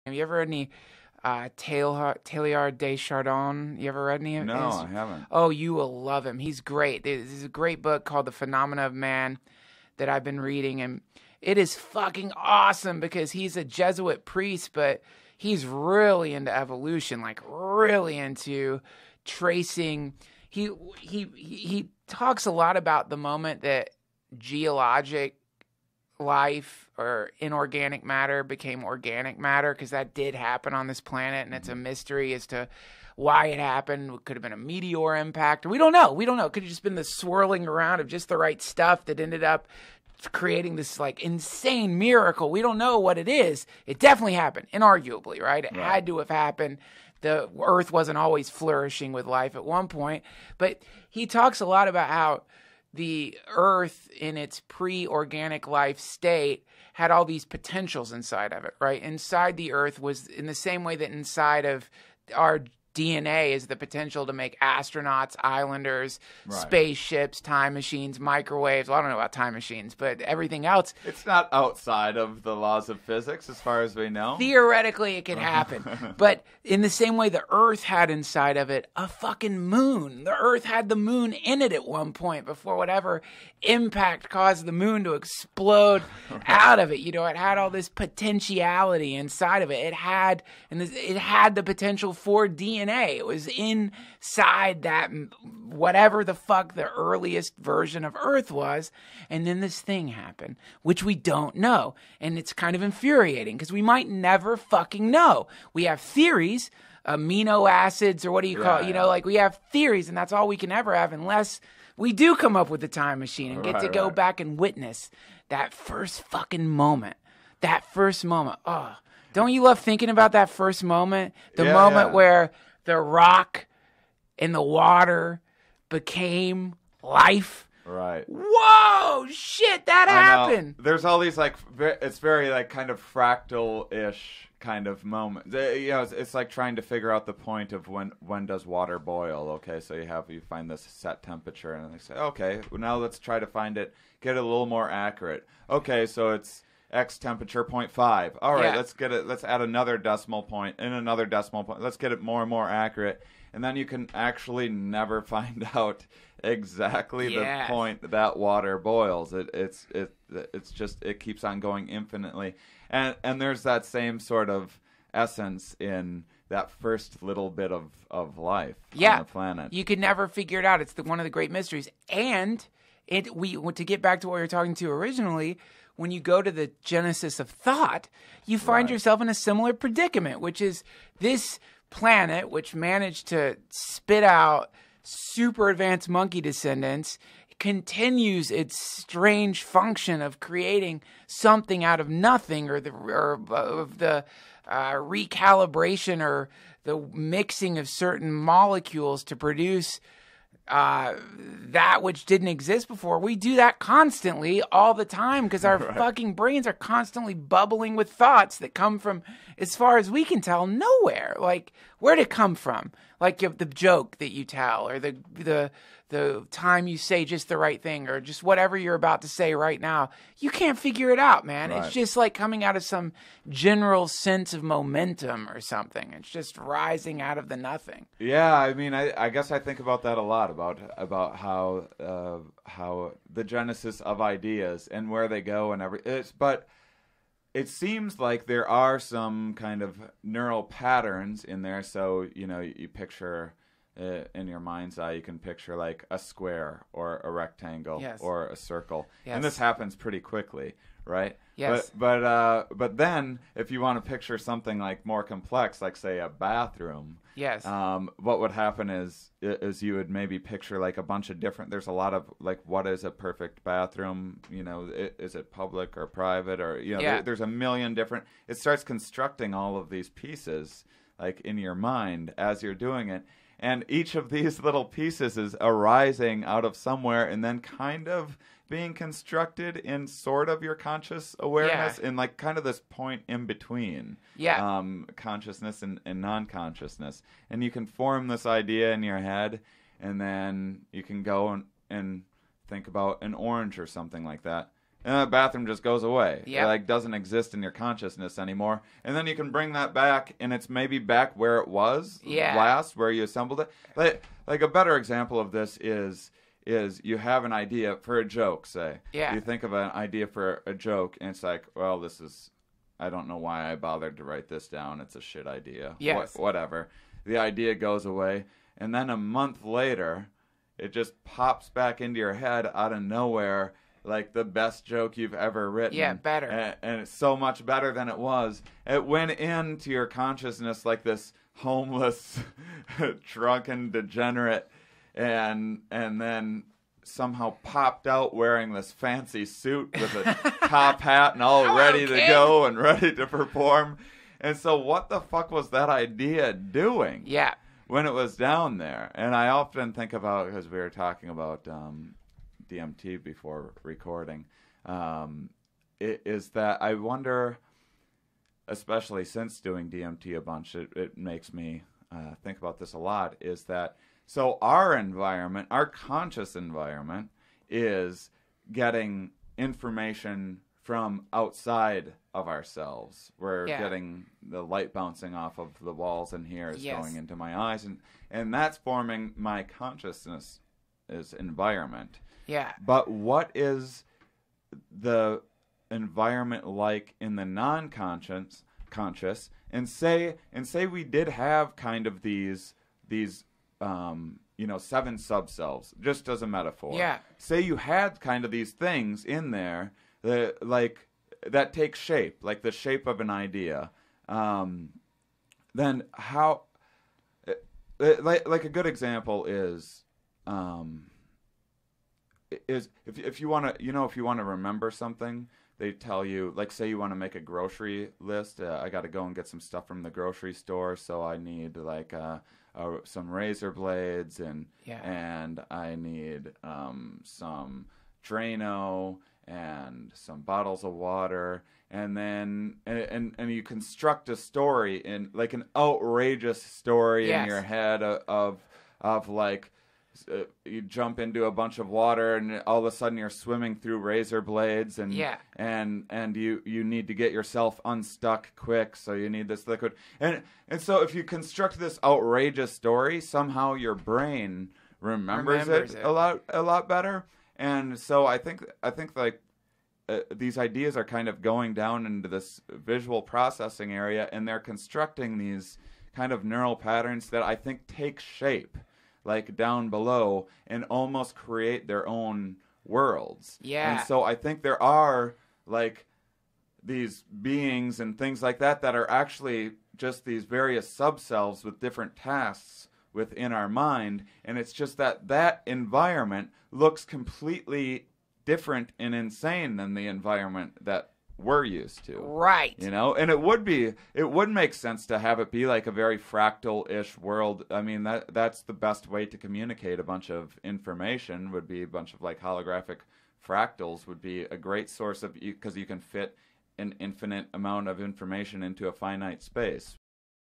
Have you ever read any Teilhard de Chardin? You ever read any of his? No, I haven't. Oh, you will love him. He's great. This is a great book called The Phenomena of Man that I've been reading, and it is fucking awesome because he's a Jesuit priest, but he's really into evolution, like really into tracing. He talks a lot about the moment that geologic life or inorganic matter became organic matter, because that did happen on this planet, and it's a mystery as to why it happened. It could have been a meteor impact. We don't know. It could have just been the swirling around of just the right stuff that ended up creating this like insane miracle. We don't know what it is. It definitely happened, inarguably, right? It had to have happened. The Earth wasn't always flourishing with life at one point, but he talks a lot about how the Earth in its pre-organic life state had all these potentials inside of it, right? Inside the Earth was in the same way that inside of our DNA is the potential to make astronauts, islanders, spaceships, time machines, microwaves. Well, I don't know about time machines, but everything else. It's not outside of the laws of physics as far as we know. Theoretically, it could happen. But in the same way the Earth had inside of it a fucking moon. The Earth had the moon in it at one point before whatever impact caused the moon to explode out of it. You know, it had all this potentiality inside of it. It had the potential for DNA. It was inside that whatever the fuck the earliest version of Earth was. And then this thing happened, which we don't know. And it's kind of infuriating because we might never fucking know. We have theories, amino acids, or what do you call it? You know, like we have theories, and that's all we can ever have unless we do come up with a time machine and get to go back and witness that first fucking moment. That first moment. Oh, don't you love thinking about that first moment? The moment where the rock and the water became life. Right. Whoa, shit, that happened. There's all these like, it's very like kind of fractal-ish kind of moment. You know, it's like trying to figure out the point of when does water boil. Okay, so you find this set temperature, and they say, okay, well, now let's try to find it, get it a little more accurate. Okay, so it's X temperature 0.5. All right, let's add another decimal point and another decimal point. Let's get it more and more accurate. And then you can actually never find out exactly the point that water boils. It's just, it keeps on going infinitely. And there's that same sort of essence in that first little bit of life on the planet. You could never figure it out. It's one of the great mysteries. And to get back to what we were talking to originally, when you go to the genesis of thought, you find yourself in a similar predicament, which is this planet, which managed to spit out super advanced monkey descendants, continues its strange function of creating something out of nothing, or the recalibration or the mixing of certain molecules to produce that which didn't exist before. We do that constantly all the time because our fucking brains are constantly bubbling with thoughts that come from, as far as we can tell, nowhere. Like, where'd it come from? Like the joke that you tell, or the time you say just the right thing, or just whatever you're about to say right now. You can't figure it out, man. It's just like coming out of some general sense of momentum or something. It's just rising out of the nothing. Yeah, I mean, I guess I think about that a lot, about how the genesis of ideas and where they go and but it seems like there are some kind of neural patterns in there. So, you know, you picture in your mind's eye, you can picture like a square or a rectangle or a circle. And this happens pretty quickly, right? Yes. But then if you want to picture something like more complex, like say a bathroom, what would happen is you would maybe picture like a bunch of different, there's a lot of like, what is a perfect bathroom? You know, is it public or private, or, you know, there's a million different, it starts constructing all of these pieces like in your mind as you're doing it. And each of these little pieces is arising out of somewhere and then kind of being constructed in sort of your conscious awareness in like kind of this point in between consciousness and non-consciousness. And you can form this idea in your head, and then you can go and think about an orange or something like that. and the bathroom just goes away. Yep. It like doesn't exist in your consciousness anymore. And then you can bring that back, and it's maybe back where it was last, where you assembled it. Like a better example of this is you have an idea for a joke, say. Yeah. You think of an idea for a joke, and it's like, well, I don't know why I bothered to write this down. It's a shit idea. Yes. Whatever. The idea goes away, and then a month later, it just pops back into your head out of nowhere, like the best joke you've ever written. Yeah, better. And it's so much better than it was. It went into your consciousness like this homeless, drunken degenerate, and then somehow popped out wearing this fancy suit with a top hat and all ready to go and ready to perform. And so what the fuck was that idea doing? Yeah. When it was down there? And I often think about, because we were talking about DMT before recording, is that I wonder, especially since doing DMT a bunch, it makes me think about this a lot, is that so our environment, our conscious environment, is getting information from outside of ourselves. We're getting the light bouncing off of the walls in here is going into my eyes, and that's forming my consciousness as environment. Yeah. But what is the environment like in the non-conscious and say we did have kind of these 7 subselves, just as a metaphor. Yeah. Say you had kind of these things in there that take shape, like the shape of an idea. Then how? Like a good example is if you want to remember something, they tell you, like, say you want to make a grocery list. I got to go and get some stuff from the grocery store, so I need like some razor blades and I need some Drano and some bottles of water, and then and you construct a story in like an outrageous story in your head of like. You jump into a bunch of water and all of a sudden you're swimming through razor blades and you need to get yourself unstuck quick, so you need this liquid, and so if you construct this outrageous story, somehow your brain remembers it a lot better. And so I think like these ideas are kind of going down into this visual processing area, and they're constructing these kind of neural patterns that I think take shape like down below and almost create their own worlds. Yeah. And so I think there are like these beings and things like that are actually just these various subselves with different tasks within our mind, and it's just that environment looks completely different and insane than the environment that we're used to. Right. And it would make sense to have it be like a very fractal-ish world. I mean, that's the best way to communicate a bunch of information, would be a bunch of like holographic fractals would be a great source of, because you can fit an infinite amount of information into a finite space.